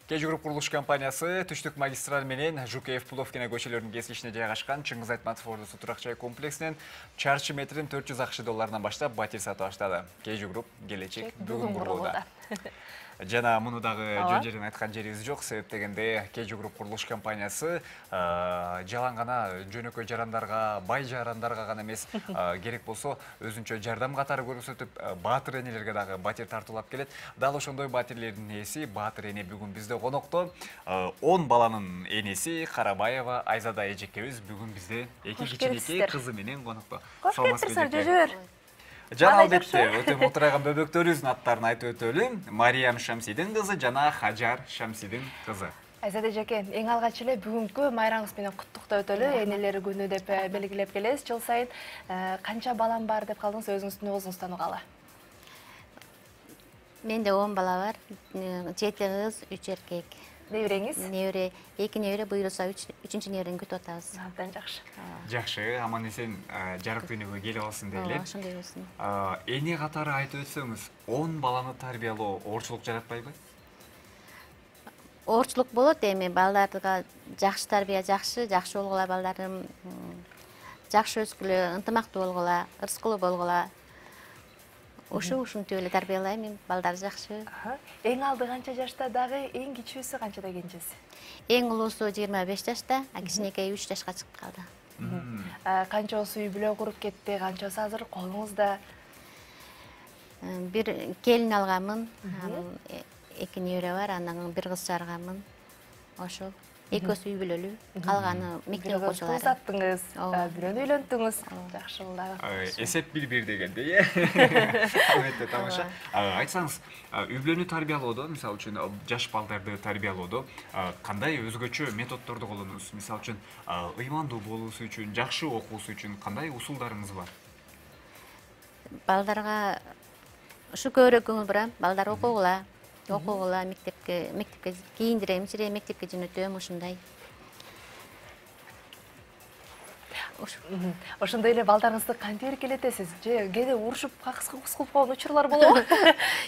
Кежуруп курулуш компаниясы Түштүк магистраль менен Жукеев Пуловкина көчөлөрүнүн кескичине жайгашкан Чыңгыз Айтматов ордусу турак жай комплексинен чарчы метрин $400 баштап батир сатып баштады. Кежуруп келечек бүгүн курулууда. Жана муну дагы жөн жерин айткан жерибиз жок, себеп дегенде Кежуруп курулуш компаниясы жалаң гана жөнөкөй жарандарга, бай жарандарга гана эмес, керек болсо өзүнчө жардам катары көрсөтүп, баатыр энелерге дагы батир тартуулап келет. Дал ошондой батирлердин ээси Баатыр эне бүгүн бизде конокто. 10 баланын энеси Карабаева Айзада эжекебиз бүгүн бизде эки кичинекей кызы менен конокто. Кош келипсиңер, жөжөр. Жана албетте, өтө муктурайган бөбөктөрүбүздүн аттарын айтып өтөлү. Мариям Шамсидин кызы жана Хаджар Шамсидин кызы. Айзада эжеке, эң алгач эле бүгүнкү майрамыңыз менен куттуктап өтөлү. Энелер күнү деп белгилеп келебиз. Жыл сайын канча балам бар деп калдыңыз, өзүңүздүн оозуңуздан угалы. Менде 10 бала бар. 7 кыз, 3 эркек. Небереңиз? Небере, 2 небере буйруса 3-чү неберени күтүп атабыз. Абдан жакшы. Жакшы, аман эсен жарык дүйнөгө келип алсын дейли. Ошондой болсун. Эне катары айтып өтсөңүз, 10 баланы тарбиялоо оорчулук жаратпайбы? Оорчулук болот эми, балдарга жакшы тарбия жакшы болгула, балдарым жакшы өскүлө, ынтымактуу болгула, ырыскылуу болгула. Ушунтип эле тарбиялайм, мен балдар жакшы. Эң алды канча жашта дагы, эң кичүүсү канчада кенжеси? Эң улуусу 25 жашта, а кичинекейи 3 жашка чыгып калды. Канчоосу үй бүлө куруп кетти, канчоосу азыр колуңузда? Бир келин алганмын, 2 небере бар, анан бир кыз чыгарганмын. Ошол. Экөөсү үй бүлөлүү, калганы мектеп окуучулары. Кыз аттыңыз, бирөөнү үйлөнтүңүз. Жакшы булдагы. Эсеп бир дегенде, э? Албетте тамаша. Айтсаңыз, үй бүлөнү тарбиялоодо, мисалы үчүн жаш балдарды тарбиялоодо кандай өзгөчө методдорду колдоносуз? Мисалы үчүн ыймандуу болуусу үчүн, жакшы окуусу үчүн кандай усулдарыңыз бар? Балдарга ушу көбүрөөк көңүл бурам, балдар окугула. Окугула, мектепке кийиндирем, мектепке жөнөтөм, ушундай. Ошондой эле балдарыңызды кантип эркелетесиз? Же кээде урушуп, какыс кылып койгон учурлар болобу?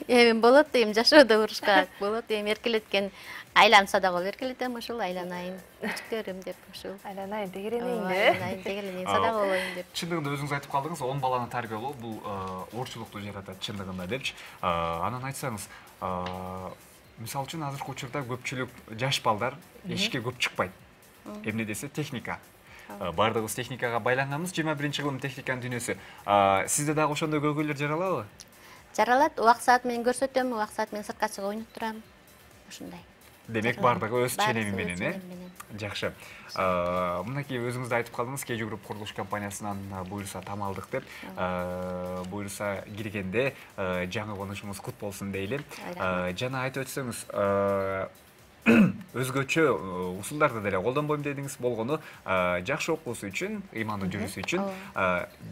Эми болот дейм, жашоодо урушкак болот дейм, эркелеткен айланса да болуп эркелетем, ушул айланайын, күчүктөрүм деп ушул. Айланайын, тегеренейин деп. Айланайын, тегеренейин, садак болоюн деп. Чындыгында өзүңүз айтып калдыңыз, 10 баланы тарбиялоо бул оорчулукту жаратат чындыгында депчи. Анан айтсаңыз, мисалы үчүн азыркы учурда көпчүлүк жаш балдар эшикке көп чыкпайт. Эмне десе техника. Бардыгыбыз техникага байланганбыз, 21-кылым техниканын дүйнөсү. Сизде дагы ошондой көйгөйлөр жаралабы? Жаралат, убак саат менен көрсөтөм, убак саат менен сыртка чыгып ойноп турам. Ушундай. Демек бардыгы өз ченеми менен, э? Жакшы. Мынакей өзүңүз да айтып калдыңыз, Кежуруп курулуш компаниясынан буйруса там алдык деп. Буйруса киргенде жаңы конушуңуз кут болсун дейли. Жана айтып өтсөңүз, өзгөчө усулдарды деле колдонбойм дедиңиз, болгону жакшы окуусу үчүн, ыймандуу жүрүүсү үчүн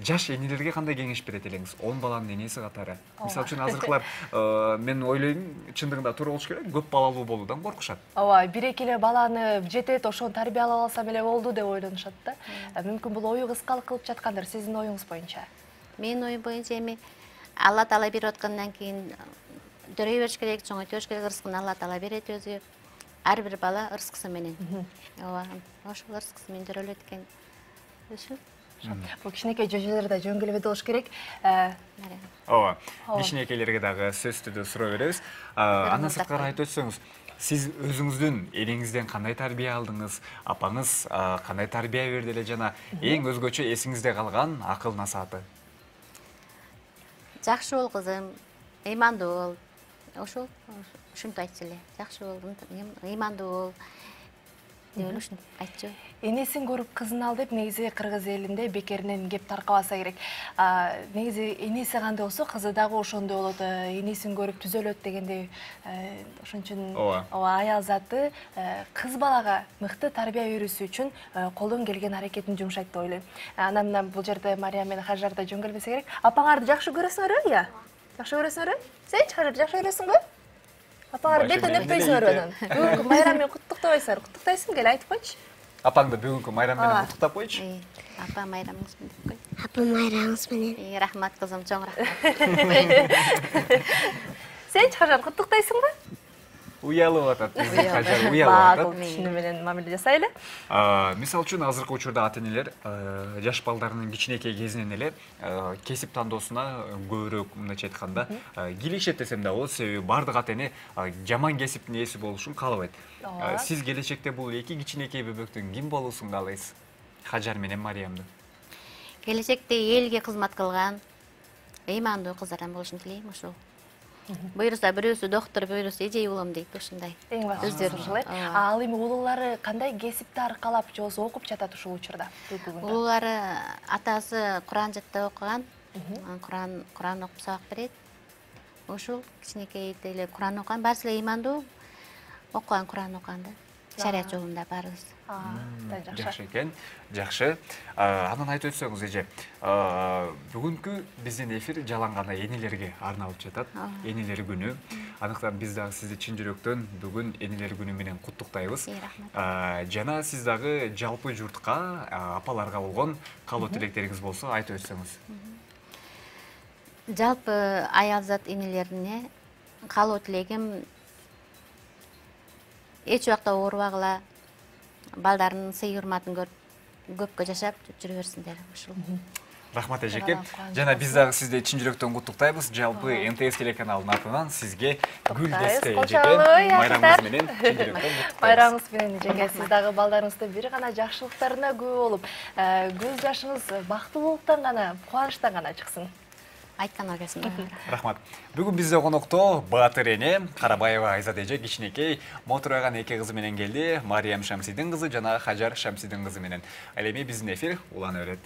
жаш энелерге кандай кеңеш берет элеңиз? 10 баланын энеси катары. Мисалы үчүн азыркылар, мен ойлойм, чындыгында туура болуш керек, көп балалуу болуудан коркушат. Ооба, бир-эки эле баланы жетет, ошону тарбиялап алсам эле болду деп ойлонушат да. Мүмкүн бул ою кыскалык кылып жаткандыр, сиздин оюңуз боюнча. Менин оюм боюнча эми Алла Таала берип аткандан кийин дөйрөй бериш керек, чоңойтуш керек, рызкын Алла Таала берет өзү. Ар бир бала ырыскысы менен. Ооба, ошол ырыскысы менен жөрөлөт экен. Ошо. Бул кичинекей жөжөлөр да жөн келбей болуш керек. Ооба, кичинекейлерге дагы сөздү суроо беребиз. Андан сырткары айтып өтсөңүз, сиз өзүңүздүн энеңизден кандай тарбия алдыңыз, апаңыз кандай тарбия берди эле жана эң өзгөчө эсиңизде калган акыл насааты? Жакшы бол кызым, ыймандуу бол. Ошол ушинтип айтчу эле. Жакшы бол, ыймандуу бол. Деп эле ушинтип айтчу. Энесин көрүп кызын ал деп негизи кыргыз элинде бекеринен кеп таркабаса керек. Негизи энеси кандай болсо, кызы дагы ошондой болот. Энесин көрүп түзөлөт дегендей, ошон үчүн аял заты кыз балага мыкты тарбия берүүсү үчүн колдон келген аракетин жумшайт деп ойлойм. Анан бул жерде Мариям менен Хажар да жөн келбесе керек. Апаңарды жакшы көрөсүңөрбү, я? Жакшы көрөсүңөрбү? Сен Хажар жакшы көрөсүңбү? Апаңарды бетон өппөйсүңөр анан. Бүгүнкү майрам менен куттуктабайсыңар. Куттуктайсың, кел айтып койчу. Апаңды бүгүнкү майрам менен куттуктап койчу. Апа майрамыңыз менен деп кой. Апа майрамыңыз менен. Рахмат кызым, чоң рахмат. Сен Хажар куттуктайсыңбы? Уялып атат. Кажар уялып атат. Түшүнүү менен мамиле жасайлы. Мисал үчүн азыркы учурда ата-энелер жаш балдарынын кичинекей кезинен эле кесип тандоосуна көбүрөөк мындайча айтканда кийлигишет десем да болот. Себеби бардык ата-эне жаман кесиптин ээси болушун каалабайт. Сиз келечекте бул эки кичинекей бөбөктүн ким болуусун каалайсыз? Хажар менен Мариямды. Келечекте элге кызмат кылган ыймандуу кыздардан болушун тилейм ушул. Буйруса бирөөсү доктор, бирөөсү эжей болом дейт ушундай. Эң башкысы ушул. Ал эми улуулары кандай кесипти аркалап же болбосо окуп жатат ушул учурда? Улуулары атасы Куран жаттап окуган. Куран окуп сабак берет. Ушул кичинекейде эле Куран окуган, баарысы эле ыймандуу окуган, Куран окуган да. Шарият жолунда баарыбыз. Жакшы экен. Жакшы. Анан айтып өтсөңүз эже. Бүгүнкү биздин эфир жалаң гана энелерге арналып жатат. Энелер күнү. Анықтан біз дагы сизди чын жүрөктөн бүгүн энелер күнү менен куттуктайбыз. Жана сиз дагы жалпы журтка, апаларга болгон каалоо тилектериңиз болсо айтып өтсөңүз. Жалпы аялзат энелерине каалоо тилегим эч убакта оорубагыла, балдарынын сый урматын көрүп көпкө жашап жүрө берсиндер ушул. Рахмат эжеке. Жана биз дагы сизди чын жүрөктөн куттуктайбыз. Жалпы НТС телеканалынын атынан сизге гүл десте эжеке. Майрамыңыз менен чын жүрөктөн куттуктайбыз. Майрамыңыз менен эжеке. Сиз дагы балдарыңызды бир гана жакшылыктарына күбө болуп, көз жашыңыз бактылуулуктан гана, кубанычтан гана чыксын. Айткан келсин. Рахмат. Бүгүн бизде конокто Баатыр эне Карабаева Айзат эже кичинекей мотураган эки кызы менен келди. Мариям Шамсидин кызы жана Хажар Шамсидин кызы менен. Ал эми биздин эфир улана берет.